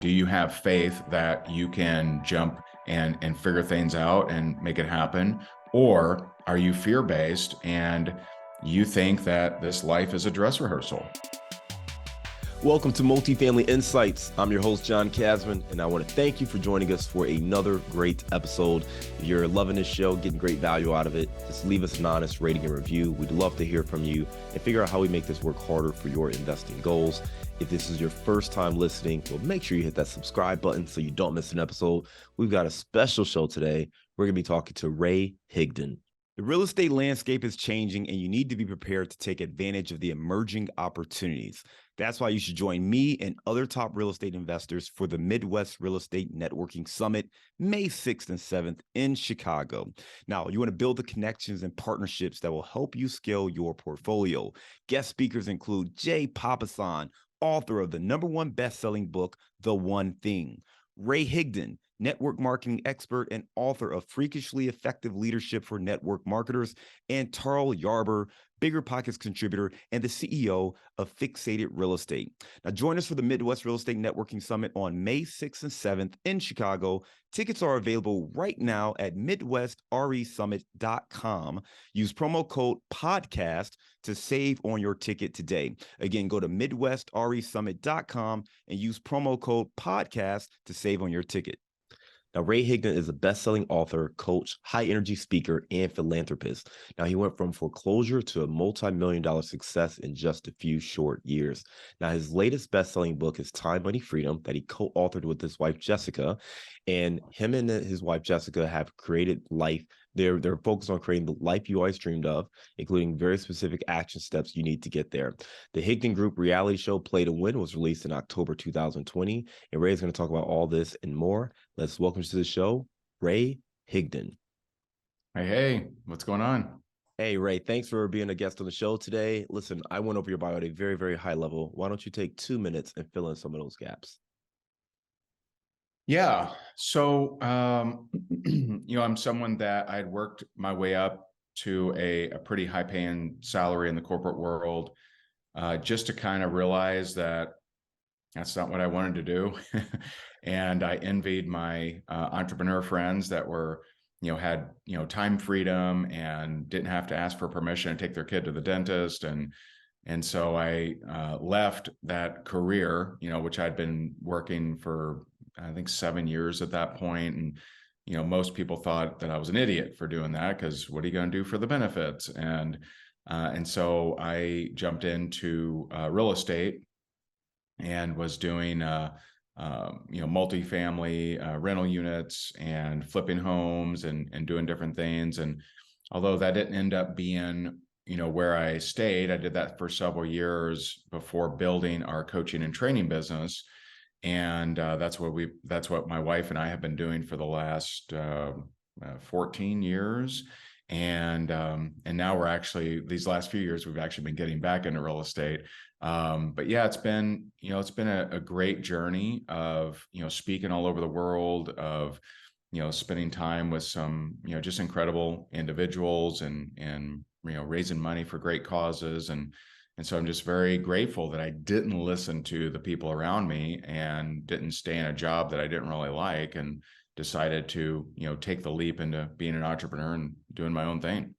Do you have faith that you can jump and figure things out and make it happen? Or are you fear-based and you think that this life is a dress rehearsal? Welcome to Multifamily Insights. I'm your host, John Casman, and I want to thank you for joining us for another great episode. If you're loving this show, getting great value out of it, just leave us an honest rating and review. We'd love to hear from you and figure out how we make this work harder for your investing goals. If this is your first time listening, well, make sure you hit that subscribe button so you don't miss an episode. We've got a special show today. We're going to be talking to Ray Higdon. The real estate landscape is changing, and you need to be prepared to take advantage of the emerging opportunities. That's why you should join me and other top real estate investors for the Midwest Real Estate Networking Summit, May 6th and 7th in Chicago. Now, you want to build the connections and partnerships that will help you scale your portfolio. Guest speakers include Jay Papasan, author of the #1 best-selling book, The One Thing; Ray Higdon, network marketing expert and author of Freakishly Effective Leadership for Network Marketers; and Tarl Yarber, Bigger Pockets contributor and the CEO of Fixated Real Estate. Now, join us for the Midwest Real Estate Networking Summit on May 6th and 7th in Chicago. Tickets are available right now at MidwestRESummit.com. Use promo code PODCAST to save on your ticket today. Again, go to MidwestRESummit.com and use promo code PODCAST to save on your ticket. Now, Ray Higdon is a best-selling author, coach, high-energy speaker, and philanthropist. Now, he went from foreclosure to a multi-million-dollar success in just a few short years. Now, his latest best-selling book is Time, Money, Freedom, that he co-authored with his wife, Jessica. And him and his wife, Jessica, have created life. They're focused on creating the life you always dreamed of, including very specific action steps you need to get there. The Higdon Group reality show, Play to Win, was released in October 2020. And Ray is going to talk about all this and more. Let's welcome to the show, Ray Higdon. Hey, what's going on? Hey, Ray, thanks for being a guest on the show today. Listen, I went over your bio at a very, very high level. Why don't you take 2 minutes and fill in some of those gaps? Yeah. So, I'm someone that I'd worked my way up to a pretty high paying salary in the corporate world, just to kind of realize that that's not what I wanted to do. And I envied my entrepreneur friends that were, had, time freedom and didn't have to ask for permission to take their kid to the dentist. And so I left that career, which I'd been working for, I think, 7 years at that point. And, most people thought that I was an idiot for doing that, because what are you going to do for the benefits? And so I jumped into real estate and was doing, multifamily rental units and flipping homes and doing different things. And although that didn't end up being, where I stayed, I did that for several years before building our coaching and training business. And that's what my wife and I have been doing for the last 14 years. And now we're actually, these last few years, we've actually been getting back into real estate. But yeah, it's been a great journey of, speaking all over the world, of, spending time with some, just incredible individuals and raising money for great causes. And so I'm just very grateful that I didn't listen to the people around me and didn't stay in a job that I didn't really like, and decided to, take the leap into being an entrepreneur and doing my own thing.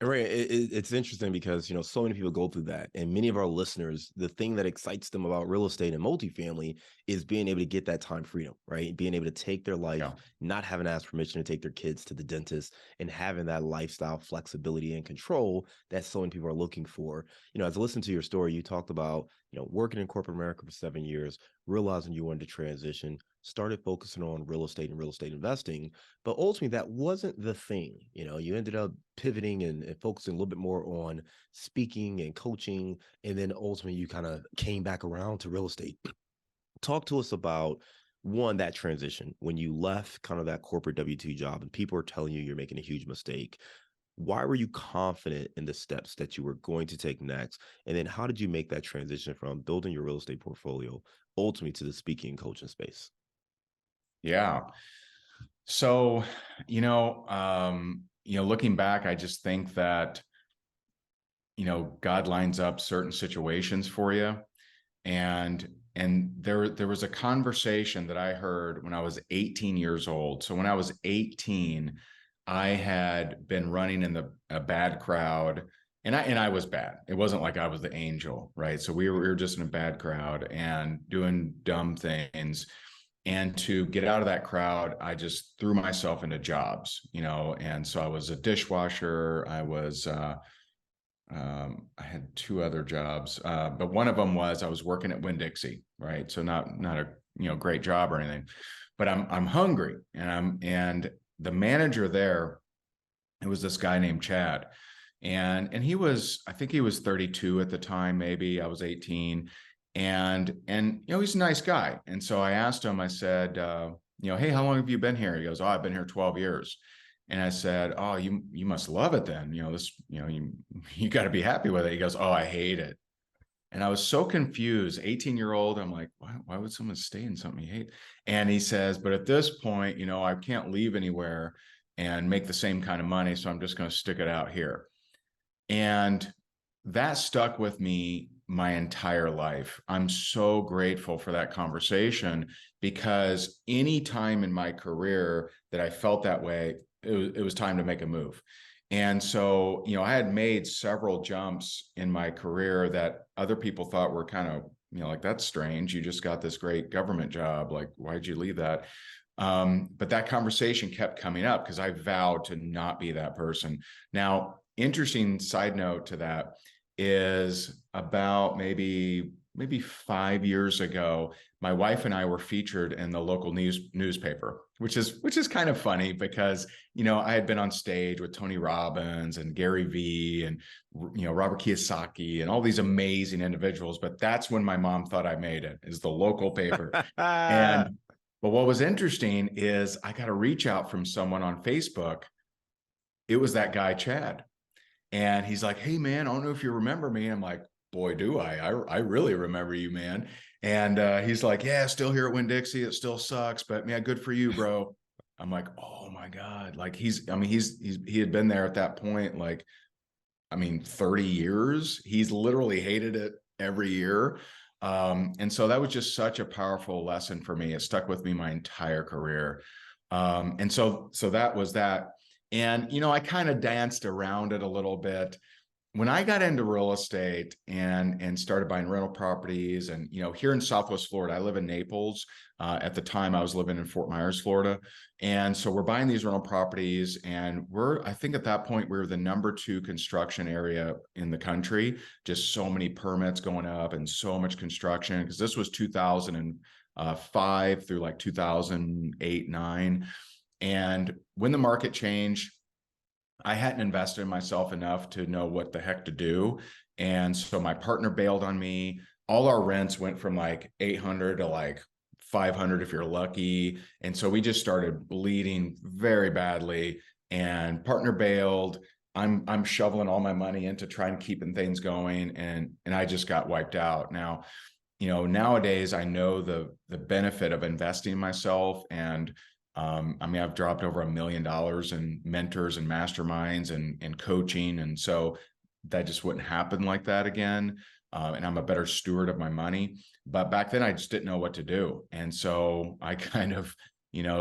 Right. It's interesting because, so many people go through that. And many of our listeners, the thing that excites them about real estate and multifamily is being able to get that time freedom, right? Being able to take their life, Yeah. not having to ask permission to take their kids to the dentist, and having that lifestyle flexibility and control that so many people are looking for. As I listened to your story, you talked about, working in corporate America for 7 years, realizing you wanted to transition, started focusing on real estate and real estate investing. But ultimately, that wasn't the thing. You ended up pivoting and focusing a little bit more on speaking and coaching. And then ultimately, you kind of came back around to real estate. Talk to us about, one, that transition when you left kind of that corporate W-2 job and people are telling you you're making a huge mistake. Why were you confident in the steps that you were going to take next? And then how did you make that transition from building your real estate portfolio ultimately to the speaking and coaching space? Yeah. So, looking back, I just think that, God lines up certain situations for you. And there was a conversation that I heard when I was 18 years old. So when I was 18, I had been running in a bad crowd, and I was bad. It wasn't like I was the angel, right? So we were just in a bad crowd and doing dumb things. And to get out of that crowd, I just threw myself into jobs, and so I was a dishwasher. I had two other jobs, but one of them was I was working at Winn-Dixie, right? So not a great job or anything, but I'm hungry, and the manager there, it was this guy named Chad, and I think he was 32 at the time, maybe I was 18, and he's a nice guy, and so I asked him, I said, hey, how long have you been here? He goes, oh, I've been here 12 years. And I said, oh, you must love it then. You got to be happy with it. He goes, oh, I hate it. And I was so confused, 18-year-old. I'm like, why would someone stay in something you hate? And he says, but at this point, I can't leave anywhere and make the same kind of money. So I'm just going to stick it out here. And that stuck with me my entire life. I'm so grateful for that conversation, because any time in my career that I felt that way, it was time to make a move. And so, I had made several jumps in my career that other people thought were kind of, like, that's strange. You just got this great government job. Like, why'd you leave that? But that conversation kept coming up because I vowed to not be that person. Now, interesting side note to that is about maybe 5 years ago, my wife and I were featured in the local newspaper, which is kind of funny because, I had been on stage with Tony Robbins and Gary Vee and, Robert Kiyosaki and all these amazing individuals. But that's when my mom thought I made it, is the local paper. But what was interesting is I got a reach out from someone on Facebook. It was that guy, Chad. And he's like, hey, man, I don't know if you remember me. I'm like, boy, do I really remember you, man. And he's like, yeah, still here at Winn-Dixie. It still sucks, but man, good for you, bro. I'm like, oh my God. Like he had been there at that point, like, 30 years. He's literally hated it every year. And so that was just such a powerful lesson for me. It stuck with me my entire career. And so that was that. And, I kind of danced around it a little bit. When I got into real estate and started buying rental properties, and, here in Southwest Florida, I live in Naples. At the time I was living in Fort Myers, Florida. And so we're buying these rental properties, and I think at that point we were the #2 construction area in the country. Just so many permits going up and so much construction, because this was 2005 through like 2008, 9. And when the market changed, I hadn't invested in myself enough to know what the heck to do. And so my partner bailed on me. All our rents went from like 800 to like 500 if you're lucky. And so we just started bleeding very badly, and partner bailed. I'm shoveling all my money into trying to keeping things going. And I just got wiped out. Now, nowadays I know the benefit of investing in myself. And I've dropped over $1 million in mentors and masterminds and coaching. And so that just wouldn't happen like that again. And I'm a better steward of my money. But back then I just didn't know what to do. And so I kind of,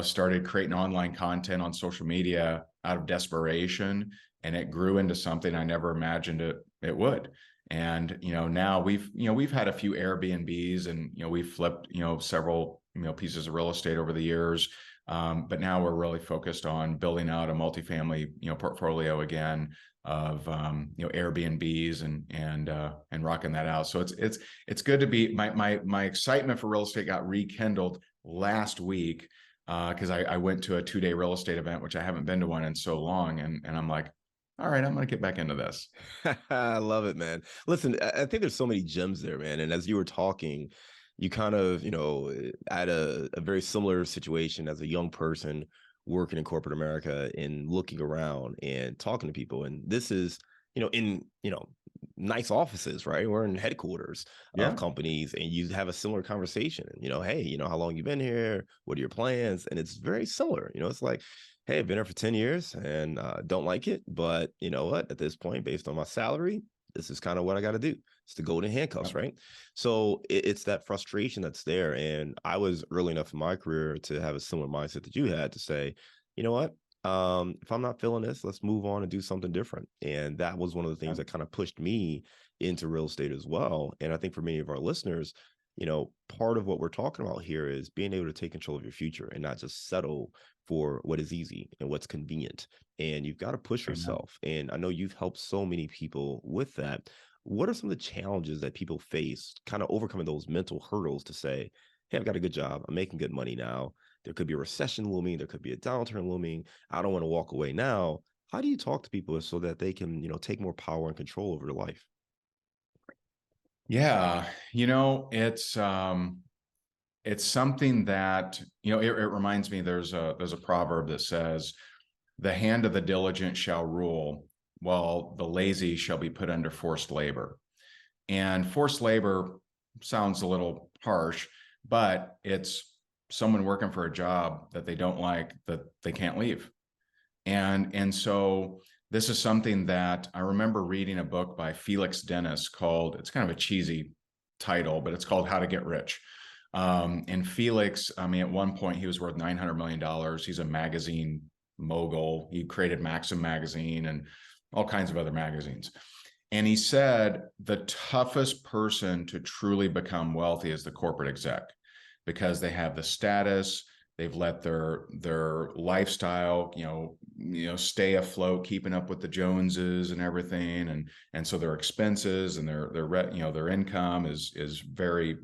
started creating online content on social media out of desperation. And it grew into something I never imagined it would. And, now we've had a few Airbnbs, and, we've flipped, several, pieces of real estate over the years. But now we're really focused on building out a multifamily, portfolio again of, Airbnbs and rocking that out. So it's good to be, my excitement for real estate got rekindled last week, because I went to a 2-day real estate event, which I haven't been to one in so long. And I'm like, all right, I'm going to get back into this. I love it, man. Listen, I think there's so many gems there, man. And as you were talking, you kind of, had a very similar situation as a young person working in corporate America and looking around and talking to people. And this is, in, nice offices, right? We're in headquarters of companies, and you have a similar conversation. Hey, how long you been here? What are your plans? And it's very similar. It's like, hey, I've been here for 10 years and don't like it. But you know what? At this point, based on my salary, this is kind of what I got to do. It's the golden handcuffs, Yep. right? So it's that frustration that's there. And I was early enough in my career to have a similar mindset that you had to say, you know what? If I'm not feeling this, let's move on and do something different. And that was one of the things Yep. that kind of pushed me into real estate as well. And I think for many of our listeners, part of what we're talking about here is being able to take control of your future and not just settle for what is easy and what's convenient. And you've got to push Amen. yourself. And I know you've helped so many people with that. What are some of the challenges that people face, kind of overcoming those mental hurdles to say, hey, I've got a good job. I'm making good money now. There could be a recession looming. There could be a downturn looming. I don't want to walk away now. How do you talk to people so that they can, take more power and control over their life? Yeah, it's something that, it reminds me, there's a proverb that says, the hand of the diligent shall rule, while the lazy shall be put under forced labor. And forced labor sounds a little harsh, but it's someone working for a job that they don't like, that they can't leave. And so this is something that I remember reading a book by Felix Dennis called, it's kind of a cheesy title, but it's called How to Get Rich. And Felix, I mean, at one point he was worth $900 million. He's a magazine mogul. He created Maxim magazine and all kinds of other magazines. And he said the toughest person to truly become wealthy is the corporate exec, because they have the status, they've let their lifestyle, stay afloat, keeping up with the Joneses and everything, and so their expenses and their income is very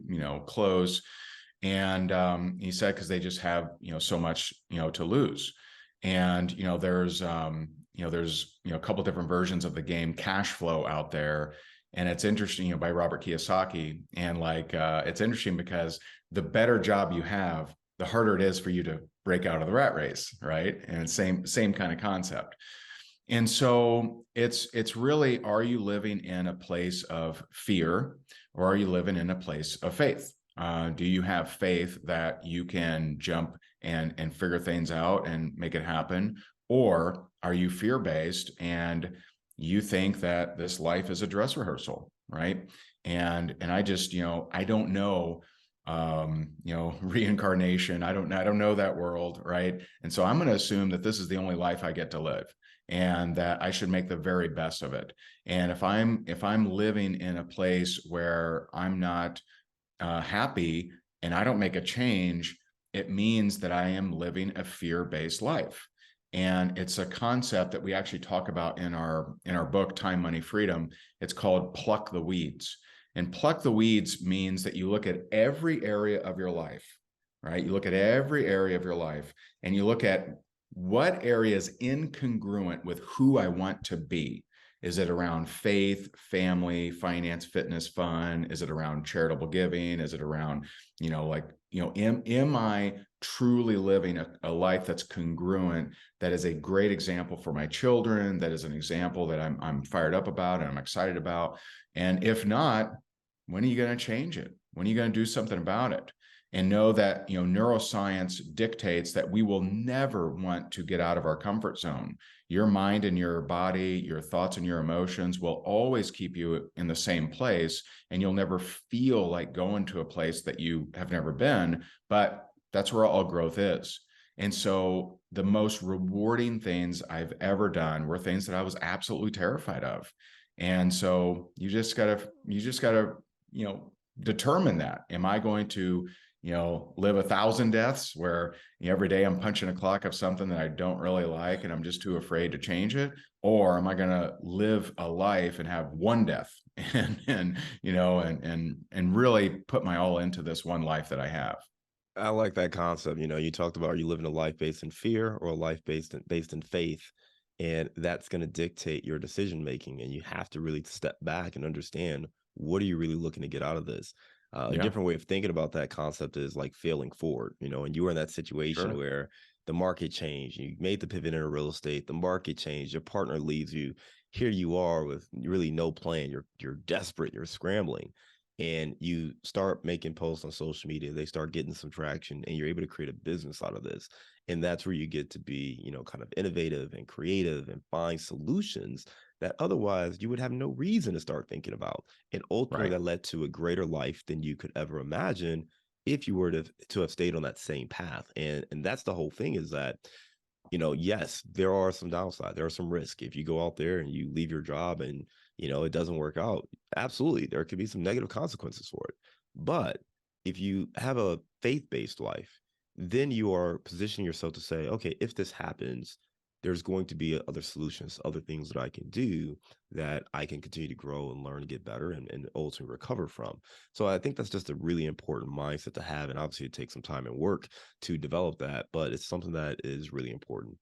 close. And he said because they just have so much to lose. And there's a couple different versions of the game cash flow out there, and it's interesting, by Robert Kiyosaki. And it's interesting because the better job you have, the harder it is for you to break out of the rat race, right? And same kind of concept. And so it's really, are you living in a place of fear, or are you living in a place of faith? Do you have faith that you can jump and figure things out and make it happen? Or are you fear-based and you think that this life is a dress rehearsal, right? And I just, I don't know, reincarnation. I don't know that world, right? And so I'm going to assume that this is the only life I get to live, and that I should make the very best of it. And if I'm living in a place where I'm not happy and I don't make a change, it means that I am living a fear-based life. And it's a concept that we actually talk about in our book, Time, Money, Freedom. It's called pluck the weeds. And pluck the weeds means that you look at every area of your life, right? You look at every area of your life and you look at what area is incongruent with who I want to be. Is it around faith, family, finance, fitness, fun? Is it around charitable giving? Is it around, am I truly living a life that's congruent, that is a great example for my children, that is an example that I'm fired up about and I'm excited about? And if not, when are you going to change it? When are you going to do something about it? And know that, neuroscience dictates that we will never want to get out of our comfort zone. Your mind and your body, your thoughts and your emotions will always keep you in the same place, and you'll never feel like going to a place that you have never been. But that's where all growth is. And so the most rewarding things I've ever done were things that I was absolutely terrified of. And so you just gotta, determine that. Am I going to, live 1,000 deaths where every day I'm punching a clock of something that I don't really like and I'm just too afraid to change it? Or am I going to live a life and have one death and really put my all into this one life that I have? I like that concept. You talked about, are you living a life based in fear or a life based in faith? And that's going to dictate your decision making. And you have to really step back and understand, what are you really looking to get out of this? A Yeah, different way of thinking about that concept is like failing forward, and you were in that situation sure. where the market changed, you made the pivot into real estate, the market changed, your partner leaves you. Here you are with really no plan. You're desperate, you're scrambling. and you start making posts on social media, they start getting some traction, and you're able to create a business out of this. And that's where you get to be, kind of innovative and creative and find solutions that otherwise you would have no reason to start thinking about. And ultimately, Right. that led to a greater life than you could ever imagine if you were to have stayed on that same path. And that's the whole thing, is that yes, there are some downsides. There are some risk. If you go out there and you leave your job and, it doesn't work out, absolutely, there could be some negative consequences for it. But if you have a faith-based life, then you are positioning yourself to say, okay, if this happens, there's going to be other solutions, other things that I can do that I can continue to grow and learn and get better and ultimately recover from. So I think that's just a really important mindset to have. And obviously it takes some time and work to develop that, but it's something that is really important.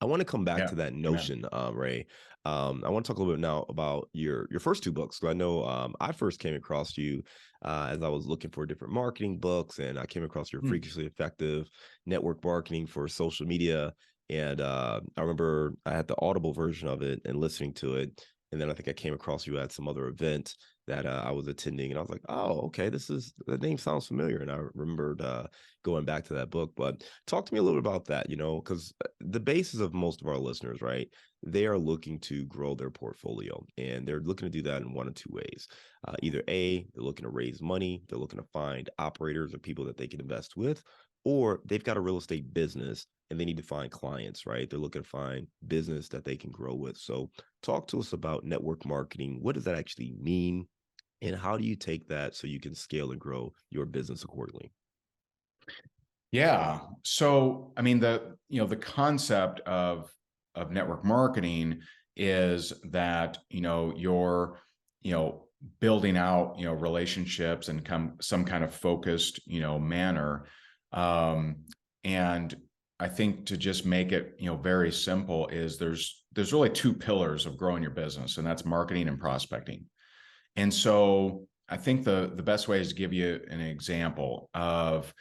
I want to come back Yeah. to that Amen. notion, Ray. I want to talk a little bit now about your first two books. So I know I first came across you as I was looking for different marketing books, and I came across your Hmm. Freakishly Effective Network Marketing for Social Media. And I remember I had the Audible version of it and listening to it. And then I think I came across you at some other event that I was attending, and I was like, "Oh, okay, the name sounds familiar." And I remembered going back to that book. But talk to me a little bit about that, because the basis of most of our listeners, right? They are looking to grow their portfolio, and they're looking to do that in one of two ways. Either A, they're looking to raise money, they're looking to find operators or people that they can invest with, or they've got a real estate business and they need to find clients, right? They're looking to find business that they can grow with. So, talk to us about network marketing. What does that actually mean? And how do you take that so you can scale and grow your business accordingly? Yeah. So, I mean, the concept of network marketing is that, you're, building out, relationships and some kind of focused, manner. Um, and I think to just make it, very simple is there's really two pillars of growing your business, and that's marketing and prospecting. And so I think the best way is to give you an example of,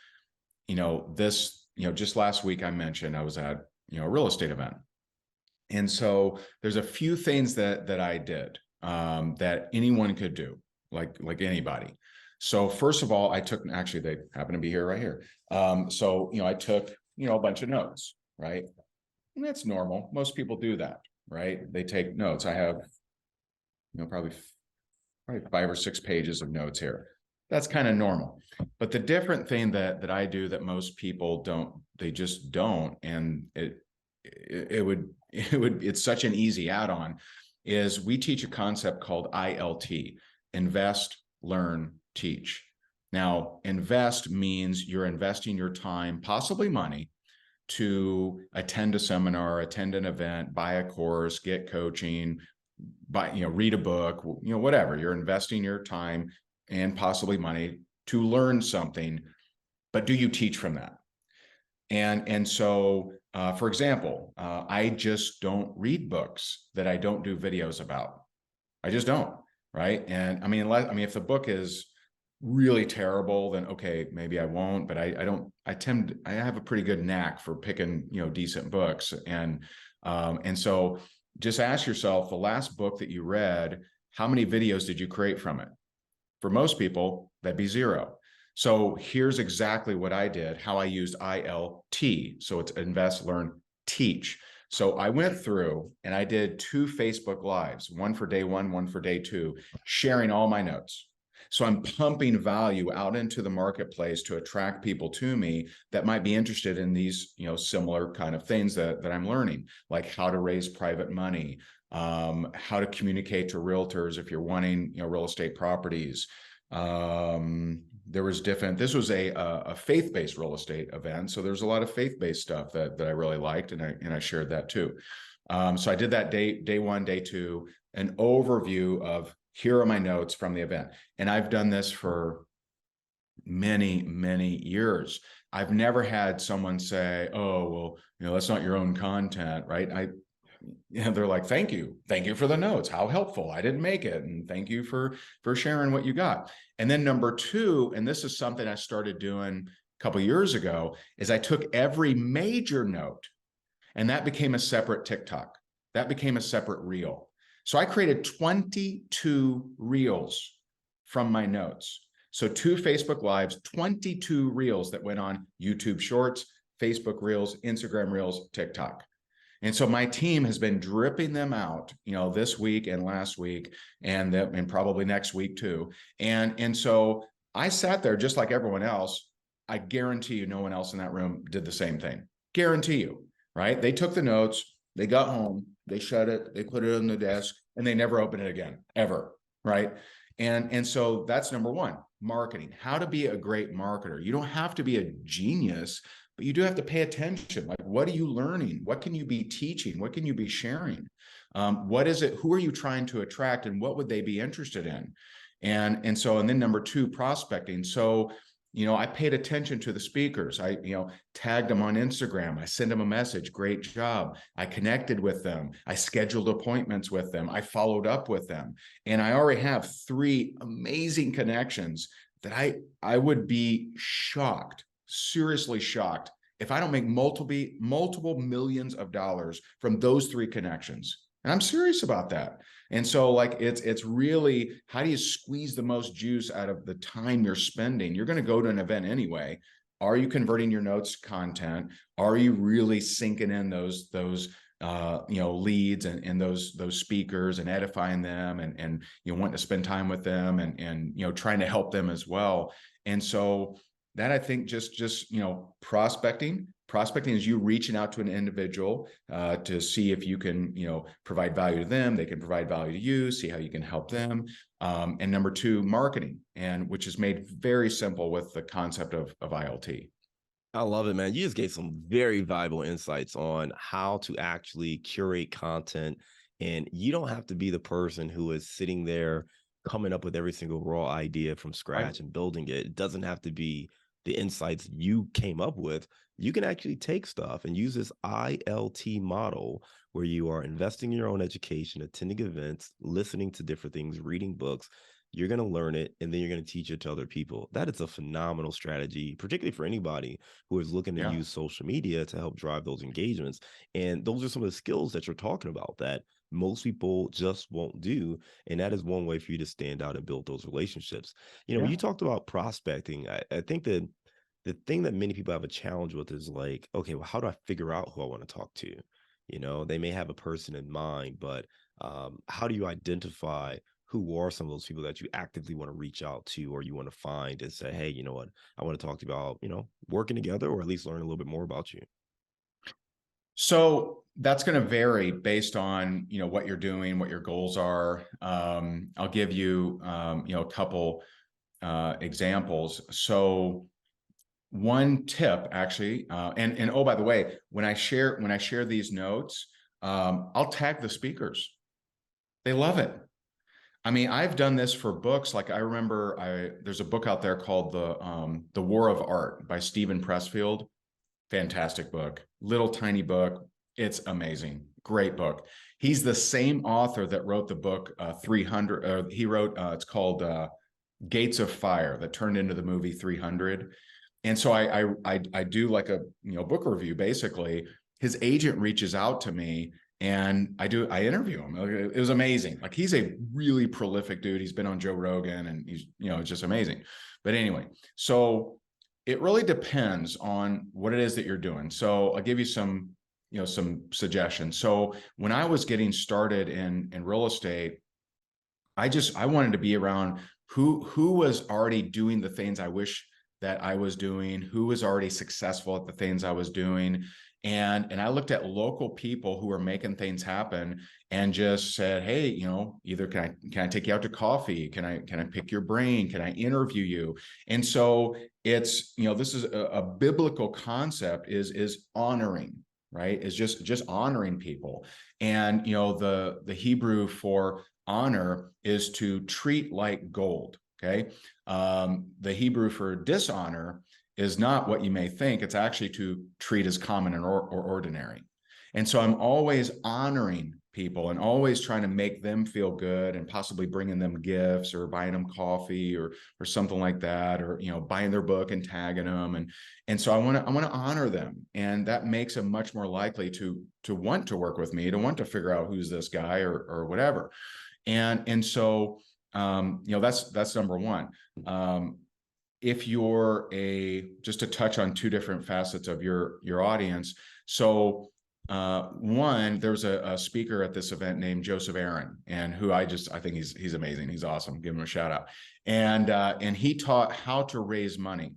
this, just last week I mentioned I was at, a real estate event. And so there's a few things that I did that anyone could do, like anybody. So first of all, I took, actually they happen to be here right here. So, I took, a bunch of notes, right? And that's normal. Most people do that, right? They take notes. I have, probably 5 or 6 pages of notes here. That's kind of normal. But the different thing that I do that most people don't, they just don't, and it's such an easy add-on, is we teach a concept called ILT: invest, learn, teach. Now, invest means you're investing your time, possibly money, to attend a seminar, attend an event, buy a course, get coaching, read a book, whatever. You're investing your time and possibly money to learn something, but do you teach from that? And so, for example, I just don't read books that I don't do videos about. I just don't, right? And if the book is really terrible, then okay, maybe I won't. But I don't. I have a pretty good knack for picking, decent books, and so just ask yourself: the last book that you read, how many videos did you create from it? For most people, that'd be zero. So here's exactly what I did, how I used ILT. So it's invest, learn, teach. So I went through and I did 2 Facebook Lives, one for day one for day two, sharing all my notes. So I'm pumping value out into the marketplace to attract people to me that might be interested in these, similar kind of things that I'm learning, like how to raise private money, how to communicate to realtors if you're wanting, real estate properties. This was a faith-based real estate event. So there's a lot of faith-based stuff that I really liked. And I shared that too. So I did that day one, day two, an overview of here are my notes from the event. And I've done this for many, many years. I've never had someone say, oh, well, that's not your own content, right? They're like, thank you for the notes, how helpful, I didn't make it, and thank you for sharing what you got. And then number two, and this is something I started doing a couple of years ago, is I took every major note, and that became a separate TikTok, that became a separate reel. So I created 22 reels from my notes. So 2 Facebook Lives, 22 reels that went on YouTube Shorts, Facebook Reels, Instagram Reels, TikTok. And so my team has been dripping them out, this week and last week, and probably next week too. And so I sat there just like everyone else. I guarantee you no one else in that room did the same thing. Guarantee you, right? They took the notes, they got home, they shut it, they put it on the desk, and they never opened it again, ever, right? And so that's number one, marketing. How to be a great marketer. You don't have to be a genius, but you do have to pay attention. Like, what are you learning? What can you be teaching? What can you be sharing? What is it? Who are you trying to attract, and what would they be interested in? And then number two, prospecting. So, I paid attention to the speakers. I, tagged them on Instagram. I sent them a message. Great job. I connected with them. I scheduled appointments with them. I followed up with them. And I already have 3 amazing connections that I would be shocked, seriously shocked, if I don't make multiple millions of dollars from those 3 connections. And I'm serious about that. And so, like, it's really, how do you squeeze the most juice out of the time you're spending? You're going to go to an event anyway. Are you converting your notes content? Are you really sinking in those leads and those speakers and edifying them, and wanting to spend time with them, and trying to help them as well? And so that, I think, just prospecting is you reaching out to an individual to see if you can provide value to them, they can provide value to you, see how you can help them. And number 2, marketing, and which is made very simple with the concept of ILT. I love it, man. You just gave some very valuable insights on how to actually curate content. And you don't have to be the person who is sitting there coming up with every single raw idea from Right. scratch and building it. It doesn't have to be the insights you came up with. You can actually take stuff and use this ILT model where you are investing in your own education, attending events, listening to different things, reading books. You're going to learn it, and then you're going to teach it to other people. That is a phenomenal strategy, particularly for anybody who is looking to Yeah. use social media to help drive those engagements. And those are some of the skills that you're talking about that most people just won't do. And that is one way for you to stand out and build those relationships. When Yeah. you talked about prospecting, I think that the thing that many people have a challenge with is like, okay, well, how do I figure out who I want to talk to? They may have a person in mind, but how do you identify who are some of those people that you actively want to reach out to, or you want to find and say, hey, you know what, I want to talk to you about, working together, or at least learn a little bit more about you? So that's going to vary based on what you're doing, what your goals are. I'll give you a couple examples. So one tip, actually, and oh, by the way, when I share these notes, I'll tag the speakers. They love it. I mean, I've done this for books. Like, I remember there's a book out there called The War of Art by Stephen Pressfield. Fantastic book, little tiny book. It's amazing. Great book. He's the same author that wrote the book 300. He wrote, it's called Gates of Fire, that turned into the movie 300. And so I do like a book review. Basically, his agent reaches out to me, and I interview him. It was amazing. Like, he's a really prolific dude. He's been on Joe Rogan, and he's it's just amazing. But anyway, so it really depends on what it is that you're doing. So I'll give you some suggestions. So when I was getting started in real estate, I wanted to be around who was already doing the things I wish that I was doing, who was already successful at the things I was doing. And I looked at local people who were making things happen, and just said, hey, either can I take you out to coffee? Can I pick your brain? Can I interview you? And so it's, this is a biblical concept, is honoring, right? Is just honoring people. And, the Hebrew for honor is to treat like gold. Okay. The Hebrew for dishonor is not what you may think. It's actually to treat as common or ordinary. And so I'm always honoring people and always trying to make them feel good, and possibly bringing them gifts, or buying them coffee, or something like that, or buying their book and tagging them. And so I want to honor them, and that makes them much more likely to want to work with me, to want to figure out who's this guy, or whatever. And so that's number one. if you're just to touch on two different facets of your audience. So one, there's a speaker at this event named Joseph Aaron, and who I think he's amazing. He's awesome. Give him a shout out. And he taught how to raise money.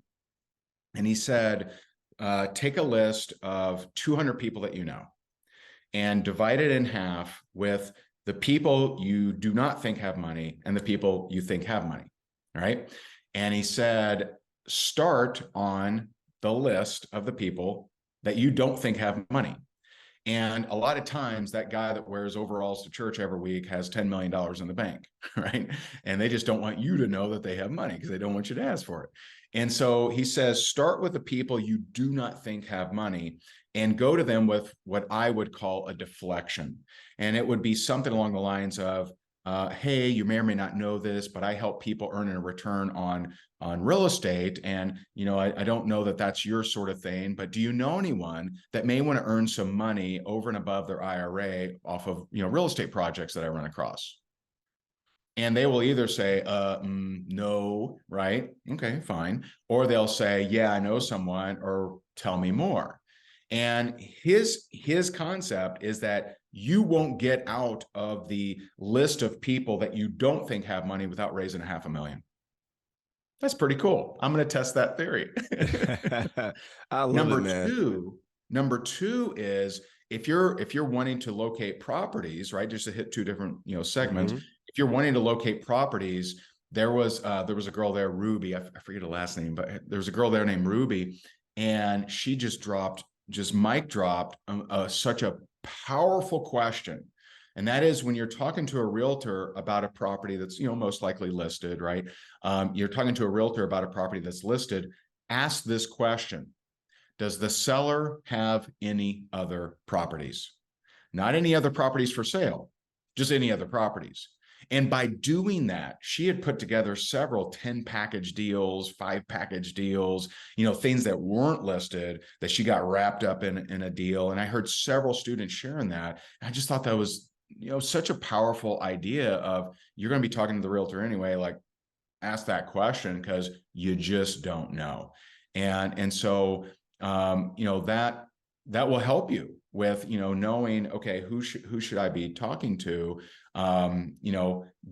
And he said, take a list of 200 people that you know and divide it in half with the people you do not think have money and the people you think have money. All right. And he said, start on the list of the people that you don't think have money. And a lot of times that guy that wears overalls to church every week has $10 million in the bank, right? And they just don't want you to know that they have money because they don't want you to ask for it. And so he says, start with the people you do not think have money and go to them with what I would call a deflection. And it would be something along the lines of, hey, you may or may not know this, but I help people earn a return on real estate. And, I don't know that that's your sort of thing, but do you know anyone that may want to earn some money over and above their IRA off of, real estate projects that I run across? And they will either say, no, right? Okay, fine. Or they'll say, yeah, I know someone, or tell me more. And his concept is that you won't get out of the list of people that you don't think have money without raising $500,000. That's pretty cool. I'm going to test that theory. I love it, man. Number two is if you're wanting to locate properties, right? Just to hit two different, segments. Mm-hmm. If you're wanting to locate properties, there was a girl there, Ruby. I forget her last name, but there was a girl there named Ruby, and she just mic dropped such a powerful question. And that is when you're talking to a realtor about a property that's, most likely listed, right? You're talking to a realtor about a property that's listed. Ask this question: does the seller have any other properties? Not any other properties for sale, just any other properties. And by doing that, she had put together several 10 package deals, 5 package deals, things that weren't listed that she got wrapped up in a deal. And I heard several students sharing that. I just thought that was, such a powerful idea of, you're going to be talking to the realtor anyway, like, ask that question because you just don't know. And so, that will help you with, knowing, okay, who should I be talking to?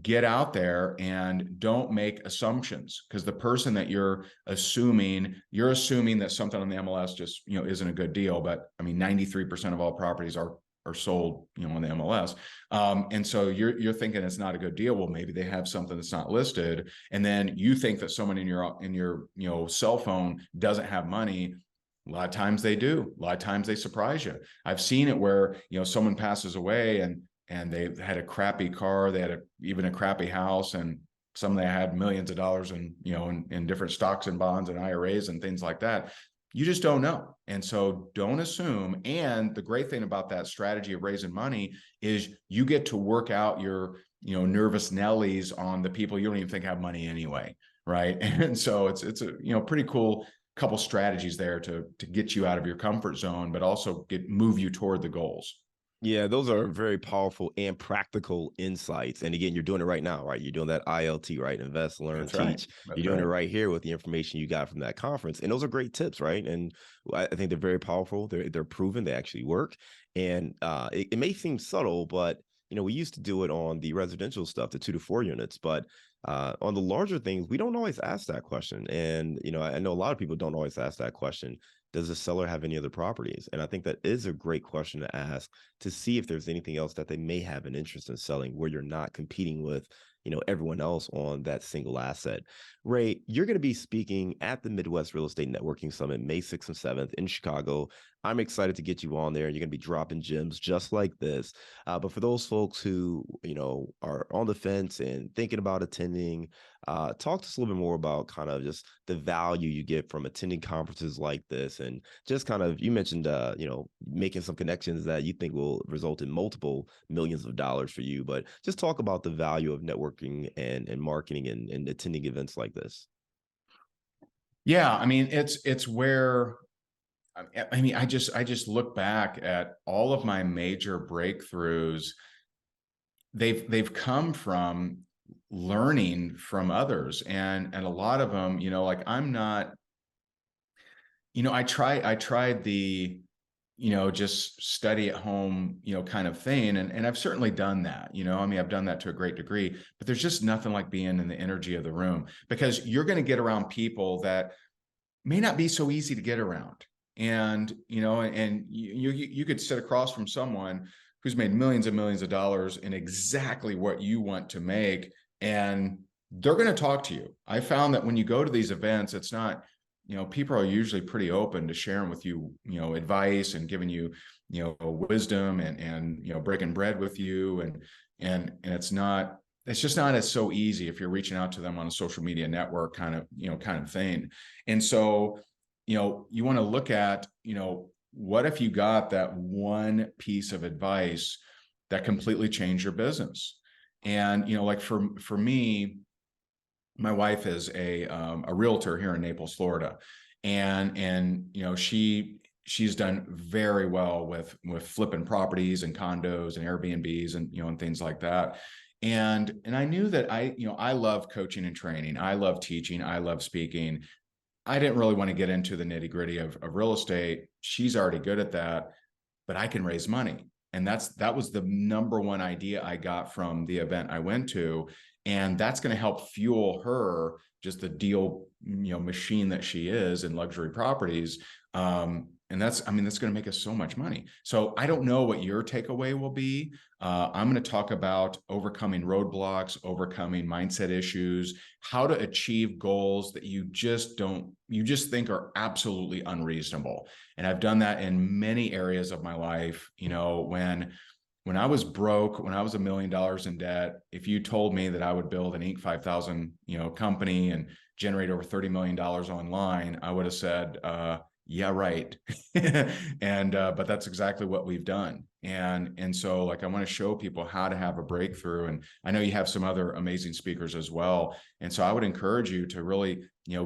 Get out there and don't make assumptions, because the person that you're assuming that something on the MLS just, isn't a good deal. But I mean, 93% of all properties are sold, on the MLS. And so you're thinking it's not a good deal. Well, maybe they have something that's not listed. And then you think that someone in your cell phone doesn't have money. A lot of times they do. A lot of times they surprise you. I've seen it where, someone passes away and they had a crappy car, they had even a crappy house, and some they had millions of dollars in different stocks and bonds and IRAs and things like that. You just don't know. And so don't assume. And the great thing about that strategy of raising money is you get to work out your, nervous Nellies on the people you don't even think have money anyway. Right. And so it's a, pretty cool couple strategies there to get you out of your comfort zone, but also move you toward the goals. Yeah, those are very powerful and practical insights. And again, you're doing it right now, right? You're doing that ILT, right? Invest, learn, That's teach. Right. You're doing it right here with the information you got from that conference. And those are great tips, right? And I think they're very powerful. They're proven. They actually work. And it may seem subtle, but we used to do it on the residential stuff, the 2 to 4 units, but on the larger things, we don't always ask that question. And, I know a lot of people don't always ask that question. Does the seller have any other properties? And I think that is a great question to ask, to see if there's anything else that they may have an interest in selling, where you're not competing with, everyone else on that single asset. Ray, you're going to be speaking at the Midwest Real Estate Networking Summit, May 6th and 7th in Chicago. I'm excited to get you on there. You're going to be dropping gems just like this. But for those folks who, are on the fence and thinking about attending, talk to us a little bit more about kind of just the value you get from attending conferences like this. And just kind of, you mentioned, making some connections that you think will result in multiple millions of dollars for you. But just talk about the value of networking and marketing and attending events like this. Yeah. I mean, it's where, I just look back at all of my major breakthroughs. They've come from learning from others, and a lot of them, like I'm not, I tried the, just study at home, kind of thing. And I've certainly done that, I mean, I've done that to a great degree, but there's just nothing like being in the energy of the room, because you're going to get around people that may not be so easy to get around. And, and you could sit across from someone who's made millions and millions of dollars in exactly what you want to make, and they're going to talk to you. I found that when you go to these events, it's not, people are usually pretty open to sharing with you, advice and giving you, wisdom, and breaking bread with you. And it's just not as so easy if you're reaching out to them on a social media network kind of thing. And so, you want to look at, what if you got that one piece of advice that completely changed your business? And, like for me, my wife is a realtor here in Naples, Florida. And she's done very well with flipping properties and condos and Airbnbs and, and things like that. And I knew that I love coaching and training. I love teaching. I love speaking. I didn't really want to get into the nitty gritty of real estate. She's already good at that, but I can raise money. And that was the number one idea I got from the event I went to. And that's going to help fuel her, just the deal, machine that she is in luxury properties. And that's going to make us so much money. So I don't know what your takeaway will be. I'm going to talk about overcoming roadblocks, overcoming mindset issues, how to achieve goals that you just think are absolutely unreasonable. And I've done that in many areas of my life. When I was broke, when I was $1 million in debt, if you told me that I would build an Inc. 5000, company and generate over $30 million online, I would have said, yeah, right. But that's exactly what we've done. And so I want to show people how to have a breakthrough. And I know you have some other amazing speakers as well. And so I would encourage you to really,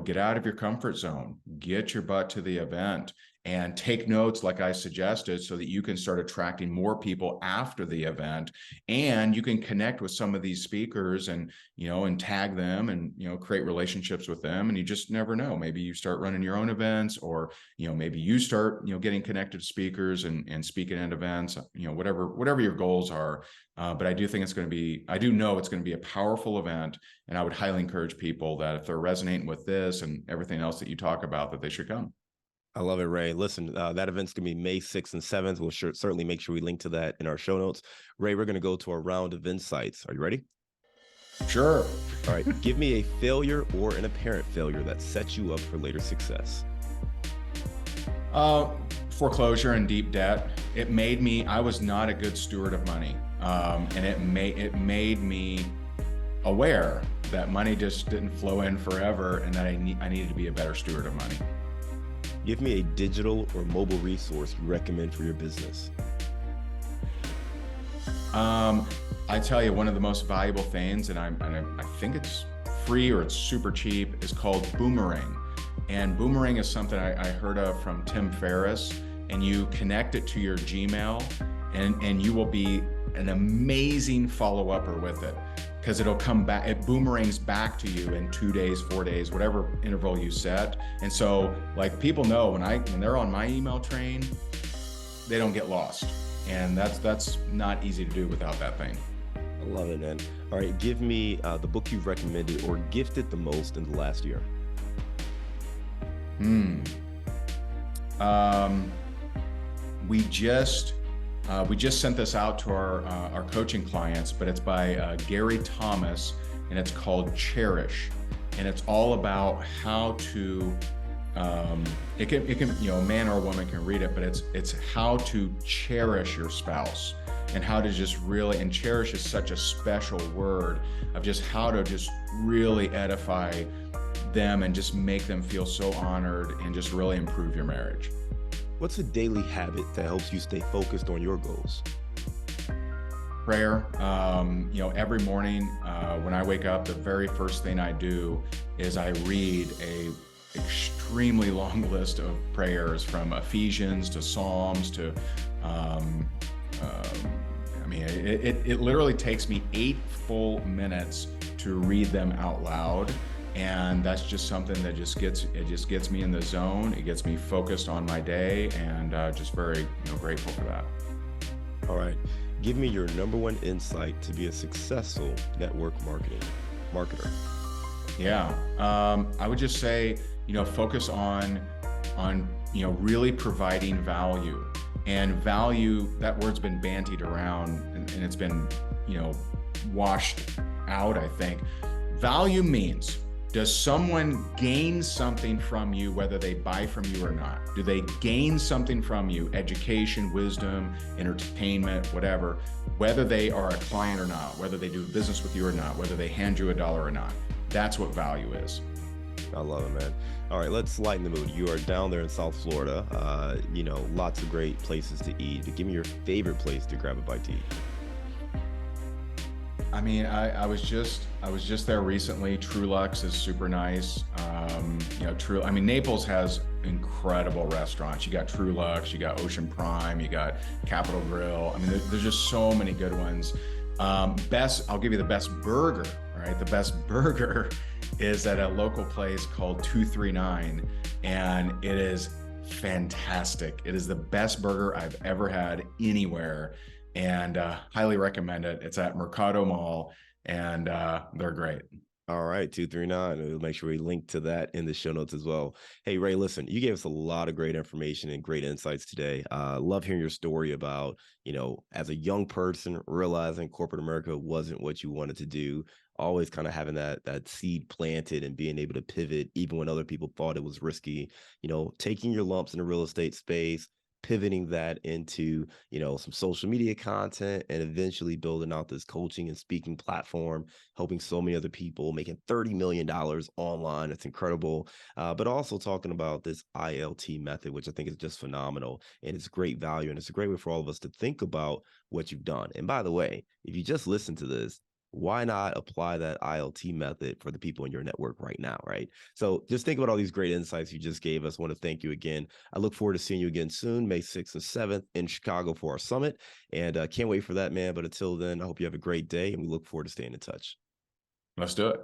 get out of your comfort zone, get your butt to the event, and take notes like I suggested, so that you can start attracting more people after the event. And you can connect with some of these speakers and, and tag them and, create relationships with them. And you just never know. Maybe you start running your own events, or, maybe you start, getting connected to speakers and speaking at events, whatever your goals are. But I do know it's going to be a powerful event. And I would highly encourage people that if they're resonating with this and everything else that you talk about, that they should come. I love it, Ray. Listen, that event's going to be May 6th and 7th. We'll certainly make sure we link to that in our show notes. Ray, we're going to go to our round of insights. Are you ready? Sure. All right. Give me a failure or an apparent failure that sets you up for later success. Foreclosure and deep debt. I was not a good steward of money. And it made me aware that money just didn't flow in forever, and that I needed to be a better steward of money. Give me a digital or mobile resource you recommend for your business. I tell you, one of the most valuable things, and I think it's free or it's super cheap, is called Boomerang. And Boomerang is something I heard of from Tim Ferriss, and you connect it to your Gmail, and you will be an amazing follow-upper with it, because it'll come back, it boomerangs back to you in 2 days, 4 days, whatever interval you set. And so people know when they're on my email train, they don't get lost. And that's not easy to do without that thing. I love it, man. All right, give me the book you've recommended or gifted the most in the last year. We just sent this out to our coaching clients, but it's by Gary Thomas, and it's called Cherish. And it's all about how to, it can a man or a woman can read it, but it's how to cherish your spouse, and how to just really, and cherish is such a special word, of just how to just really edify them and just make them feel so honored, and just really improve your marriage. What's a daily habit that helps you stay focused on your goals? Prayer. Every morning when I wake up, the very first thing I do is I read a extremely long list of prayers, from Ephesians to Psalms to, it literally takes me 8 full minutes to read them out loud. And that's just something that just gets me in the zone. It gets me focused on my day, and just very grateful for that. All right. Give me your number one insight to be a successful network marketer. Yeah, I would just say, focus on really providing value. And value, that word's been bandied around and it's been, washed out, I think. Value means, does someone gain something from you, whether they buy from you or not? Do they gain something from you? Education, wisdom, entertainment, whatever, whether they are a client or not, whether they do business with you or not, whether they hand you $1 or not. That's what value is. I love it, man. All right, let's lighten the mood. You are down there in South Florida. Lots of great places to eat. But give me your favorite place to grab a bite to eat. I mean, I was just there recently. Trulux is super nice. Naples has incredible restaurants. You got Trulux, you got Ocean Prime, you got Capitol Grill. I mean, there's just so many good ones. I'll give you the best burger, right? The best burger is at a local place called 239, and it is fantastic. It is the best burger I've ever had anywhere, and highly recommend it. It's at Mercado Mall, and they're great. All right, 239. We'll make sure we link to that in the show notes as well. Hey, Ray, listen, you gave us a lot of great information and great insights today. Love hearing your story about, as a young person, realizing corporate America wasn't what you wanted to do, always kind of having that seed planted and being able to pivot even when other people thought it was risky, taking your lumps in the real estate space, pivoting that into, some social media content, and eventually building out this coaching and speaking platform, helping so many other people, making $30 million online. It's incredible. But also talking about this ILT method, which I think is just phenomenal, and it's great value. And it's a great way for all of us to think about what you've done. And by the way, if you just listen to this, why not apply that ILT method for the people in your network right now, right? So just think about all these great insights you just gave us. I want to thank you again. I look forward to seeing you again soon, May 6th and 7th in Chicago for our summit. And can't wait for that, man. But until then, I hope you have a great day, and we look forward to staying in touch. Let's do it.